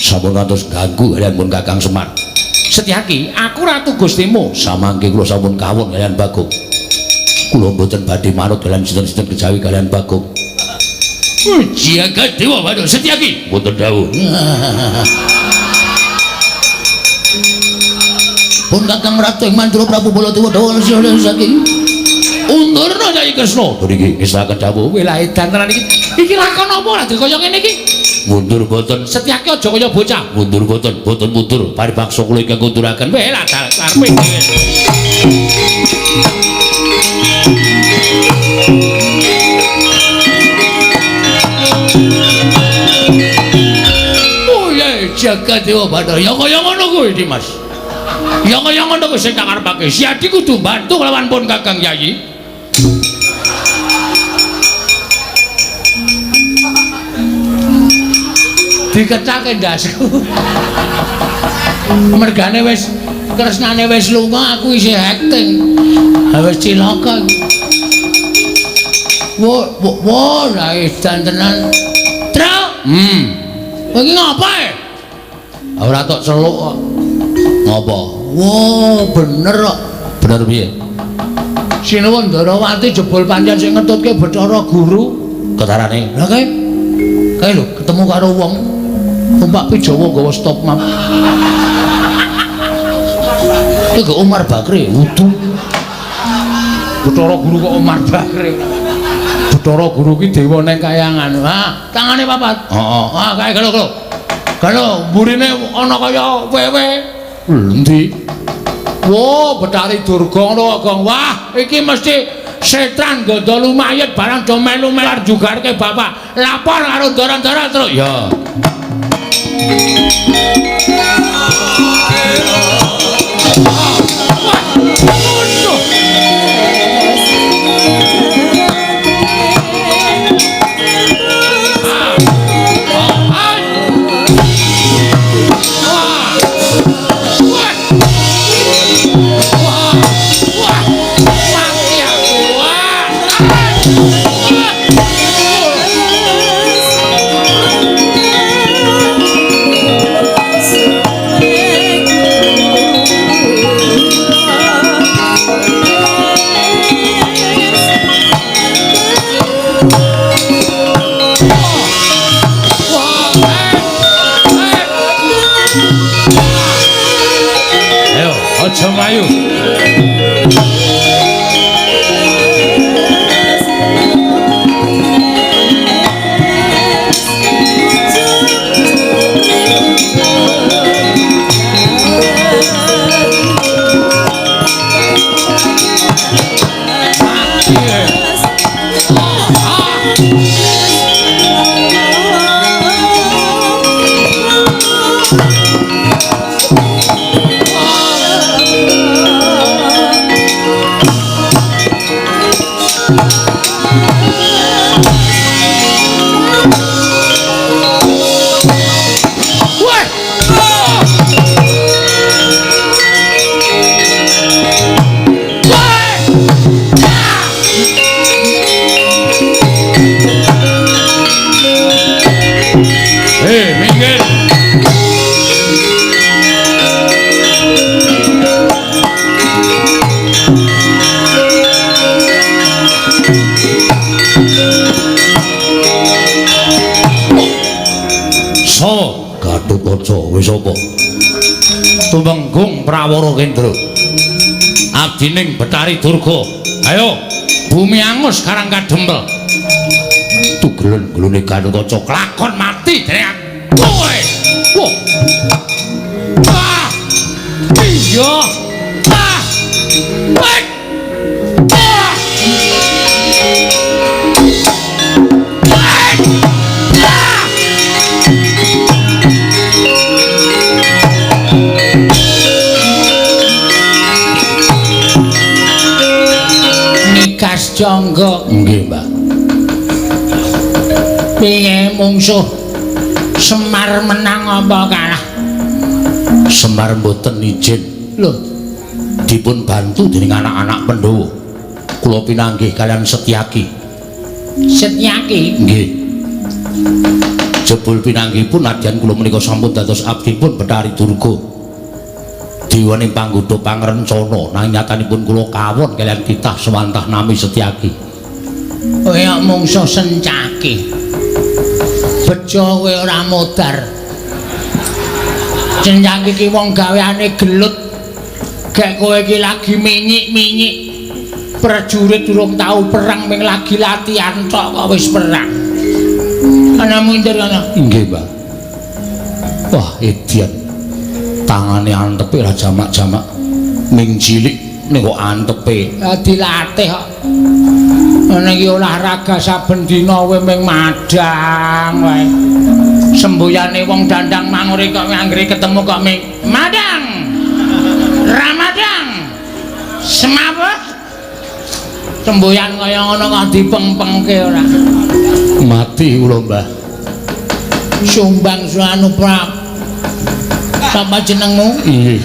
Sampun ngantos ganggu kalian pun Kakang Semar. Setyaki, aku ratu Gustimu. Samangke kula sampun kawon kalian Bagong. Kula mboten badhe manut kalian sinten-sinten kejawi kalian Bagong. Jagat Dewa Bathara Setyaki. Wonten dawuh. Pun Kakang Ratu ing Mandura Prabu Baladewa Dawa Setyaki. Undurna Nyai Kresna. Niki ngestaken dawuh. Kowe lah edan tenan iki. Iki lakon apa lah kaya ngene iki? Mundur boten. Setyaki aja kaya bocah. Mundur boten, boten mundur. Paribaksa kula ingkang kunduraken. Weh lah karepe dhewe. Oh ya Jagat Dewa Bathara. Ya kaya ngono kuwi Dimas. Ya kaya ngono kuwi sing tak karepake. Si Adi kudu bantu lawan pun Kakang Yayi. Diketake ndasku. Mergane wis tresnane wis lunga, aku isih acting. Ha wis cilaka. Wo, lah edan tenan. Truk. Iki ngapa e? Ora tok celuk kok. Ngapa? Wo, bener kok. Bener piye? Sinuwun Ndarawati jebul pancen sing ngetutke Bathara Guru. Ketarane. Lah kae lho ketemu karo wong numpak Pijawa nggawa stop map. Iki Umar Bakri, wudu. Bathara Guru kok Umar Bakri. Bathara Guru ki dewa ning kayangan. Ha, tangane papat. Heeh. Ha, kae galo. Galo, mburine ana kaya wewe. Endi? Wo, Betari Durga ngono kok. Wah, iki mesti setan gondol mayit barang do melu melar jugarke bapak. Lapor karo ndara-ndara terus. Ya. Aja mlayu. Wis apa? Tumenggung Prawara Kendra. Abdining Betari Durga. Ayo, bumi angus karang kadempel. Tugelen-gelune Gatotkaca klakon mati dening kowe. Wah. Ah! Iya. Ah! Wek. Ah! Nikas Jangga. Nggih, Mbak. Piye mungsuh Semar menang apa kalah? Semar mboten izin. Lho, Dipun bantu dening anak-anak Pandhawa. Kula pinanggih kalian Setyaki. Setyaki. Nggih. Jebul pinanggihipun nadyan kula menika sampun dados abdipun Betari Durga. Diwaning panggoda pangrencana nanging nyatanipun kula kawon kalian titah sewantah nami Setyaki. Kaya mungsuh Sencaki. Bejo kowe ora modar. Sencaki ki wong gaweane gelut. Gek kowe iki lagi minyik-minyik. Prajurit durung tau perang ming lagi latihan tok kok wis perang. Ana mundur ana. Nggih, Mbak. Wah, edian. Tangane antepe ra jamak-jamak. Ming cilik ning kok antepe. Dilatih kok. Ana iki olahraga saben dina kowe ming madang wae. Sembuyane wong dandang mangure kok anggere ketemu kok ming madang. Ramadang. Semapa? Semboyan kaya ngono kok dipeng-pengke ora. Mati kula, Mbah. Sumbang Suanu Prap. Sapa jenengmu? Nggih.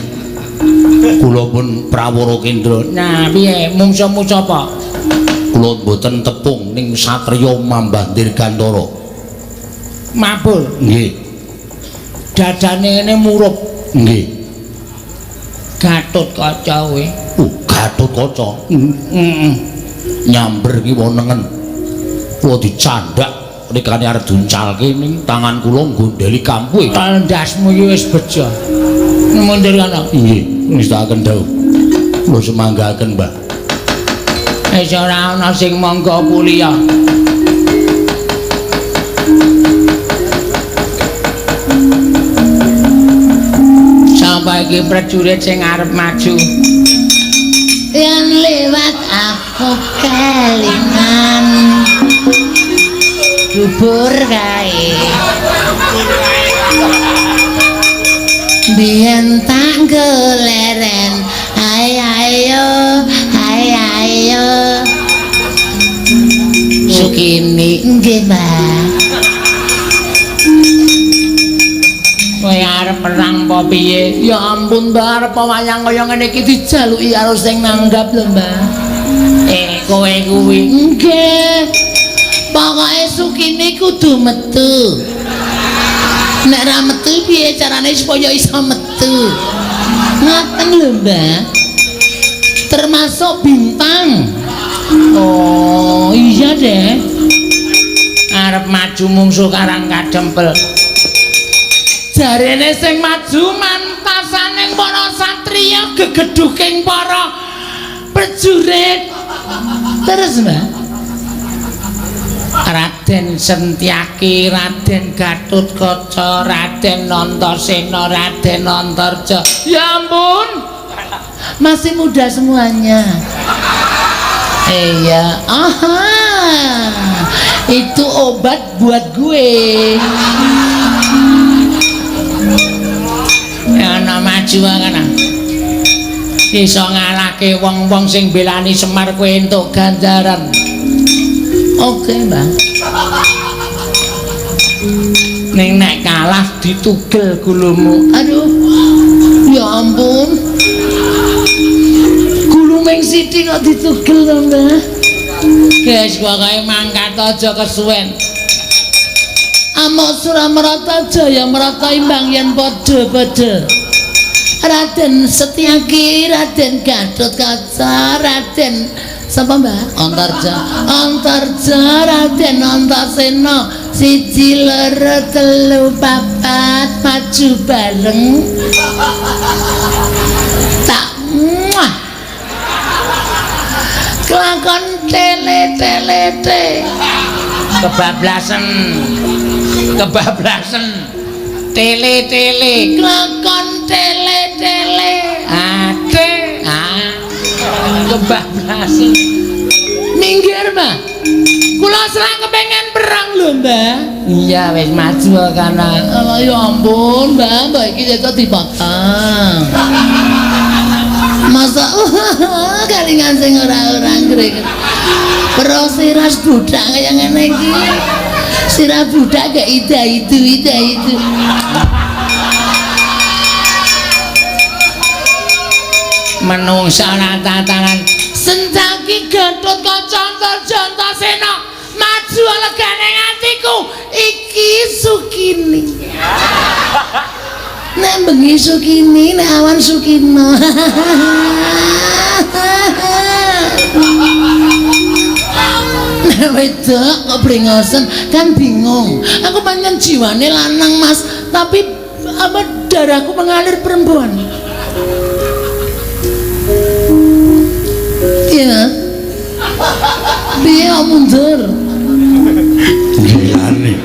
Kula pun Prawara Kendra. Nah, piye mungsuhmu sapa? Kula mboten tepung ning satriya Mambah Dirgantara. Mabur. Nggih. Dadane ngene murup. Nggih. Gatotkaca kowe. Gatotkaca. Heeh. Nyamber ki wonengen. Kula dicandhak rikane arep duncalke ning tangan kula nggondheli kampuhe. Ndasmu iki wis bejo. Mundur kana. Nggih, ngestakaken dawuh. Kula semanggaken, Mbah. Wis ora ana sing mangga kuliah. Sampai iki prajurit sing arep maju. Yen lewat aku kelingan dubur kae. Biyen tak goleren, ayo, Sukini nggih, Mbak. Kowe arep perang apa piye? Ya ampun, Mbak, arep wayang kaya ngene iki dijaluki karo sing nanggap lho, Mbak. Kowe kuwi nggih. Pokoke Sukini kudu metu. Nek ra metu piye carane supaya iso metu? Ngoten lho, Mbak. Termasuk bintang. Oh, iya deh. Arep maju mungsuh karang kadempel. Jarene sing maju mantasaning para satriya gegeduking para prajurit. Terus, Mbak. Raden Setyaki, Raden Gatotkaca, Raden Antasena, Raden Antarja. Ya ampun. Masih muda semuanya. Iya. Aha. Itu obat buat gue. Ya ana maju kan. Iso ngalahke wong-wong sing belani Semar kowe entuk ganjaran. Oke, Bang. Ning nek kalah ditugel gulumu. Aduh. Ya ampun. Gulumeng sithik kok ditugel to, Mbah. Guys, pokoke mangkat aja kesuwen. Amok Suramrata Jaya merata imbang yen padha-padha. Raden Setyaki, Raden Gatotkaca, Raden sapa Mbak? Antarja, Raden Antasena, 1 2 3 4 maju bareng. Tak muah. Kelakon tele. Kebablasan. Tele kelakon tele ade kebablasan minggir Mbak kula serang kepengen perang lho Mbak iya wis maju kana ya ampun Mbak iki kok dipotong masa kalingan sing ora ngrek prosiras budak kaya ngene iki sirah budak gak ida itu menungsa tatanan Setyaki Gatotkaca Antarja maju legane atiku iki Sukini nek bengi Sukini nek awan Sukino wedok kok brengosen kan bingung aku pancen jiwane lanang Mas tapi apa darahku mengalir perempuan iya dia mundur gilane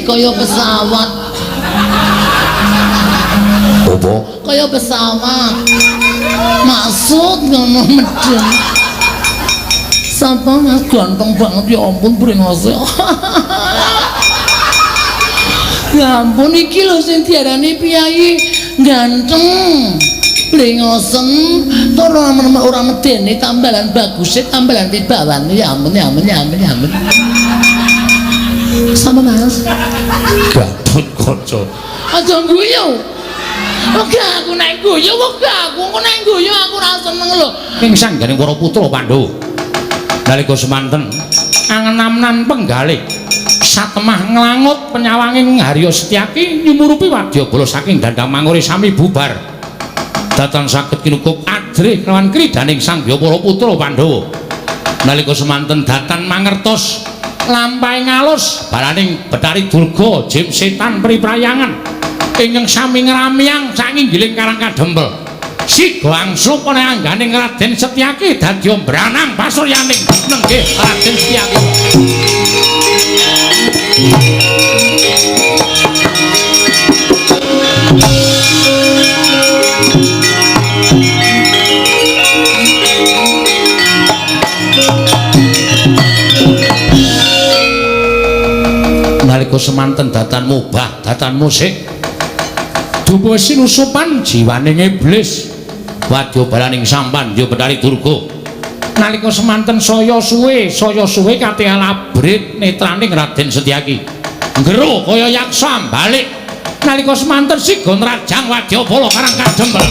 kaya pesawat apa? Kaya pesawat maksud ngono medhen sapa Mas ganteng banget ya ampun brengose ya ampun iki lho sing diarani piyai ganteng brengosen tur ora medeni tambalan bagus tambalan tibawan ya ampun sama Mas Gatotkaca aja guyu oke aku nek guyu aku nek guyu aku ora seneng lho ing sanggane para putra Pandhawa nalika semanten angen-amenan penggalih satemah nglangut penyawanging Harya Setyaki nyumurupi wadyabala saking Dandang Mangure sami bubar datan saged kinukuk ajrih kelawan kridaning sangya para putra Pandhawa nalika semanten datan mangertos lampahe ngalus balaning Betari Durga jim setan priprayangan ingkang sami ngramyang sakinggiling Karang Kadempel siga angslup ana angganing Raden Setyaki dadi branang pasuryaning nenggih Raden Setyaki nalika semanten datan mubah datan musik dupa sinusupan jiwaning iblis wadyabalaning Sampandya Betari Durga nalika semanten saya suwe kate alabrit netraning Raden Setyaki ngero kaya yaksa balik nalika semanten siga nrajang wadyabala Karang Kadempel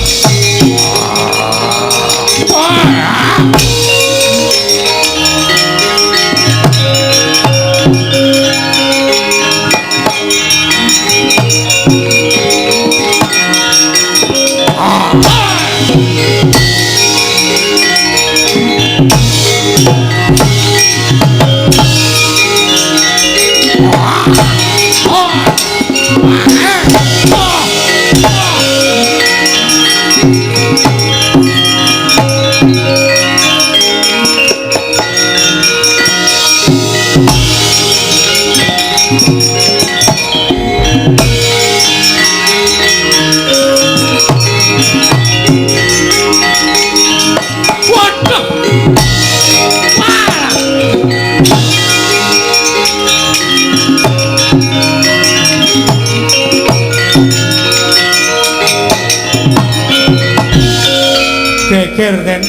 geger ten.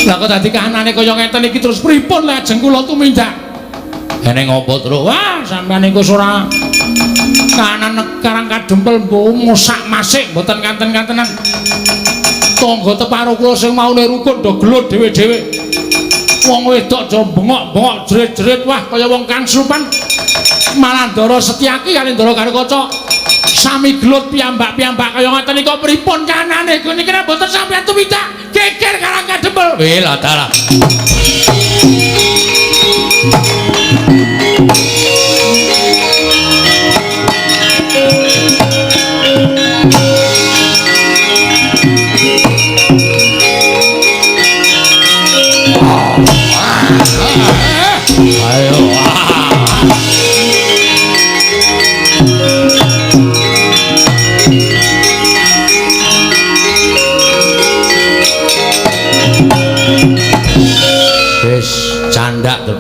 Lah kok dadi kahanane kaya ngeten iki terus pripun lajeng kula tumindak? Eneng apa terus? Wah, sampeyan iku ora kahanan karang kadempel musak masik mboten kanten-kantenan. Tangga teparo kula sing maune rukun do gelut dhewe-dhewe. Wong wedok do bengok-bengok jerit-jerit wah kaya wong kangslupan. Malah Ndara Setyaki kali Ndara Garukaca sami gelut piyambak-piyambak kaya ngoten niku pripun kanane niki nek mboten sampeyan tumindak geger karang kadempel. Weh lah dalah. Ayo. Wis candak to.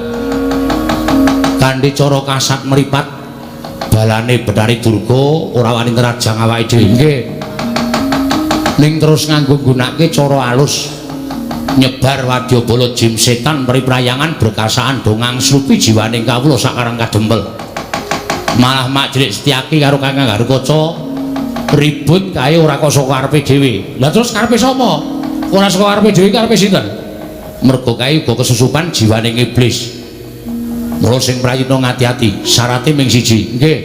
Kanthi cara kasat mripat balane Betari Durga ora wani nerajang awake dhewe nggih. Ning terus nganggo gunakake cara alus nyebar wadyabala jim setan mriprayangan berkasaan dongang slupi jiwaning kawula sakarang kadempel. Malah Majlik Setyaki karo Kakang Garukaca ribut kae ora kok saka karepe dhewe. Lah terus karepe sapa? Ora saka karepe dhewe karepe sinten? Mergo kae uga kesusupan jiwaning iblis. Mula sing prayitna ngati-ati, syaraté mung siji, nggih.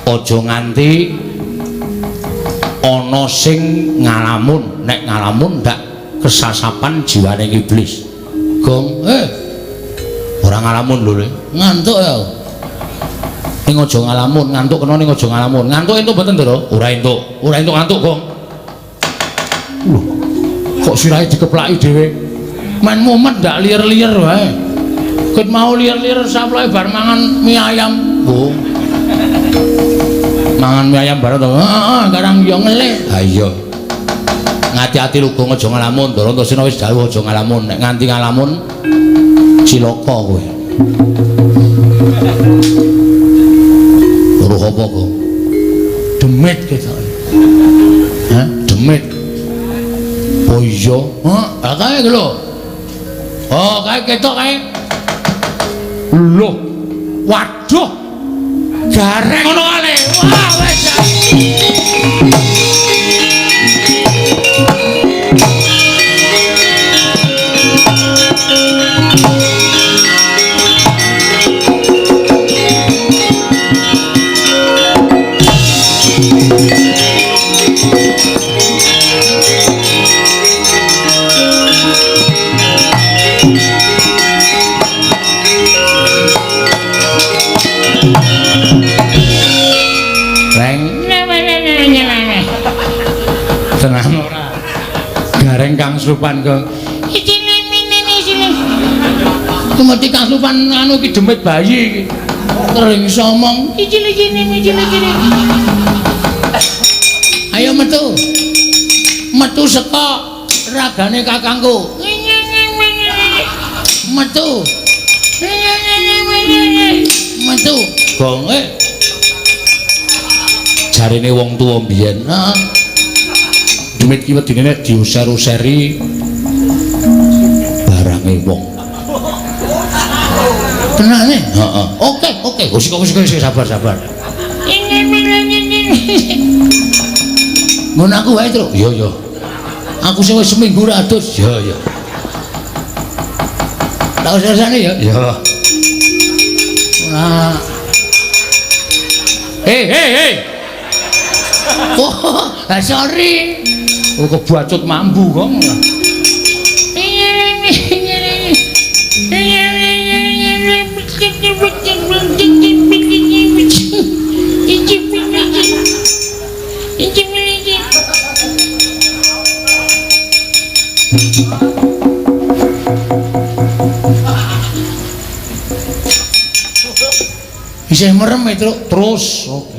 Aja nganti ana sing ngalamun, nek ngalamun ndak kesasapan jiwaning iblis. Gong, ora ngalamun lho, ngantuk ya. Ning aja ngalamun, ngantuk kena ning aja ngalamun. Ngantuk entuk mboten, Ndara? Ora entuk ngantuk, Gong. Lho, kok sirahe dikeplaki dhewe? Main mumet ndak liar-liar wae. Ket mau liar-liar saploke bar mangan mie ayam. Oh. Mangan mie ayam bareng to. Heeh, karang yo ngelih. Ha iya. Ngati-ati lu Gong aja ngalamun, Ndara Antasena wis dawuh aja ngalamun. Nek nganti ngalamun cilaka kowe. Weruh apa, Gong? Demit ketoke. Hah? Demit. Oh iya. Heeh, kae lho. Oh, kae ketok kae. Loh. Waduh. Gareng ngono kale. Wah, wis. Tenang ora. Gareng Kang Slupan kok. Kemati Kang Slupan anu ki demit bayi iki. Tering somong. Ayo metu. Metu saka ragane kakangku. Metu. Metu. Gong jarine wong tuwa mbiyen. Heeh. Demit ki wedine nek diuser-useri barange wong. Tenane? Heeh. Oke. Wis sabar. Mun aku wae, Tru. Iya. Aku sing wis seminggu ra adus. Iya. Tak usah-usane ya. Iya. Ora. Hei. Oh, sorry. Oh, kebacut mambu kok. Bisa merem itu terus. Oke.